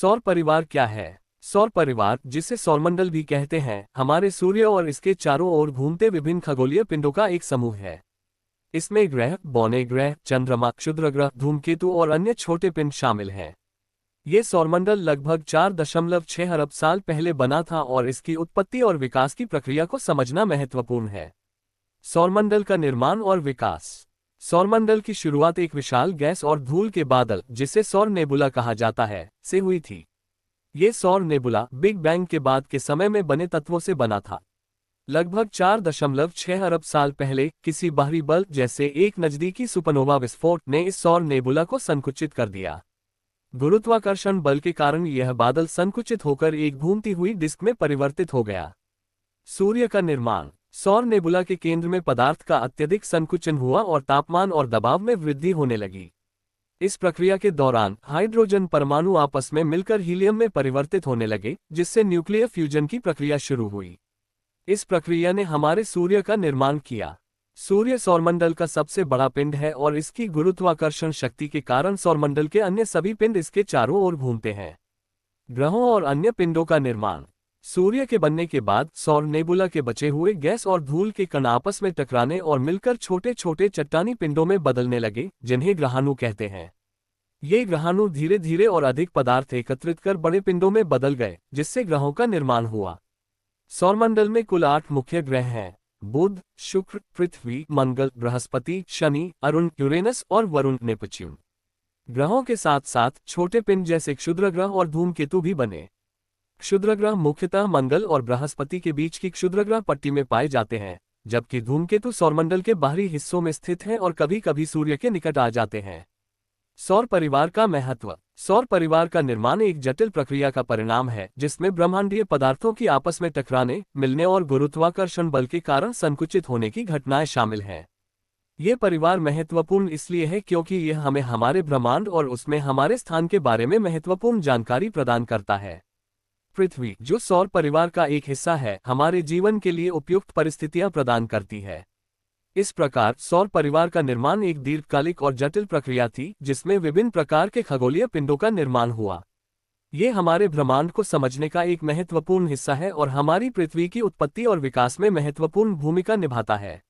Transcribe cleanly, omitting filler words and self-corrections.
सौर परिवार क्या है? सौर परिवार, जिसे सौरमंडल भी कहते हैं, हमारे सूर्य और इसके चारों ओर घूमते विभिन्न खगोलीय पिंडों का एक समूह है। इसमें ग्रह, बौने ग्रह, चंद्रमा, क्षुद्र ग्रह, धूमकेतु और अन्य छोटे पिंड शामिल हैं। ये सौरमंडल लगभग 4.6 अरब साल पहले बना था और इसकी उत्पत्ति और विकास की प्रक्रिया को समझना महत्वपूर्ण है। सौरमंडल का निर्माण और विकास। सौरमंडल की शुरुआत एक विशाल गैस और धूल के बादल, जिसे सौर नेबुला कहा जाता है, से हुई थी। ये सौर नेबुला बिग बैंग के बाद के समय में बने तत्वों से बना था। लगभग 4.6 अरब साल पहले किसी बाहरी बल जैसे एक नजदीकी सुपरनोवा विस्फोट ने इस सौर नेबुला को संकुचित कर दिया। गुरुत्वाकर्षण बल के कारण यह बादल संकुचित होकर एक घूमती हुई डिस्क में परिवर्तित हो गया। सूर्य का निर्माण। सौर नेबुला के केंद्र में पदार्थ का अत्यधिक संकुचन हुआ और तापमान और दबाव में वृद्धि होने लगी। इस प्रक्रिया के दौरान हाइड्रोजन परमाणु आपस में मिलकर हीलियम में परिवर्तित होने लगे, जिससे न्यूक्लियर फ्यूजन की प्रक्रिया शुरू हुई। इस प्रक्रिया ने हमारे सूर्य का निर्माण किया। सूर्य सौरमंडल का सबसे बड़ा पिंड है और इसकी गुरुत्वाकर्षण शक्ति के कारण सौरमंडल के अन्य सभी पिंड इसके चारों ओर घूमते हैं। ग्रहों और अन्य पिंडों का निर्माण। सूर्य के बनने के बाद सौर नेबुला के बचे हुए गैस और धूल के कण आपस में टकराने और मिलकर छोटे छोटे चट्टानी पिंडों में बदलने लगे, जिन्हें ग्रहाणु कहते हैं। ये ग्रहाणु धीरे धीरे और अधिक पदार्थ एकत्रित कर बड़े पिंडों में बदल गए, जिससे ग्रहों का निर्माण हुआ। सौरमंडल में कुल 8 मुख्य ग्रह हैं: बुध, शुक्र, पृथ्वी, मंगल, बृहस्पति, शनि, अरुण, यूरेनस और वरुण, नेपच्यून। ग्रहों के साथ साथ छोटे पिंड जैसे क्षुद्र ग्रह और धूमकेतु भी बने। क्षुद्र ग्रह मुख्यतः मंगल और बृहस्पति के बीच की क्षुद्र ग्रह पट्टी में पाए जाते हैं, जबकि धूमकेतु सौरमंडल के बाहरी हिस्सों में स्थित हैं और कभी कभी सूर्य के निकट आ जाते हैं। सौर परिवार का महत्व। सौर परिवार का निर्माण एक जटिल प्रक्रिया का परिणाम है, जिसमें ब्रह्मांडीय पदार्थों की आपस में टकराने, मिलने और गुरुत्वाकर्षण बल के कारण संकुचित होने की घटनाएं शामिल हैं। ये परिवार महत्वपूर्ण इसलिए है क्योंकि यह हमें हमारे ब्रह्मांड और उसमें हमारे स्थान के बारे में महत्वपूर्ण जानकारी प्रदान करता है। पृथ्वी, जो सौर परिवार का एक हिस्सा है, हमारे जीवन के लिए उपयुक्त परिस्थितियां प्रदान करती है। इस प्रकार सौर परिवार का निर्माण एक दीर्घकालिक और जटिल प्रक्रिया थी, जिसमें विभिन्न प्रकार के खगोलीय पिंडों का निर्माण हुआ। ये हमारे ब्रह्मांड को समझने का एक महत्वपूर्ण हिस्सा है और हमारी पृथ्वी की उत्पत्ति और विकास में महत्वपूर्ण भूमिका निभाता है।